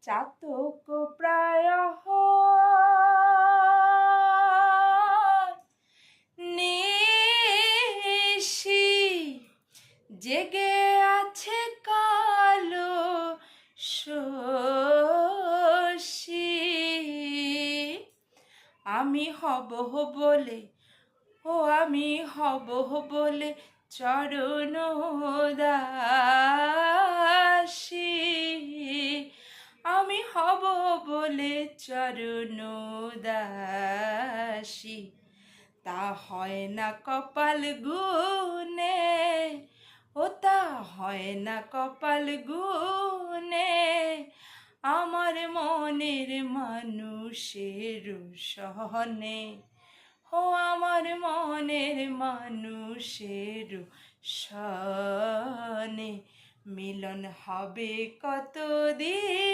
চাতক প্রায় নিশি জেগে আছে কালো শশী আমি হব বলে আমি হব বলে চরণ দাসী আমি হব বলে চরণ দাসী তা হয় না কপাল গুনে তা হয় না কপাল গুনে আমার মনের মানুষের সহনে আমার মনের মানুষের সনে মিলন হবে কতদিন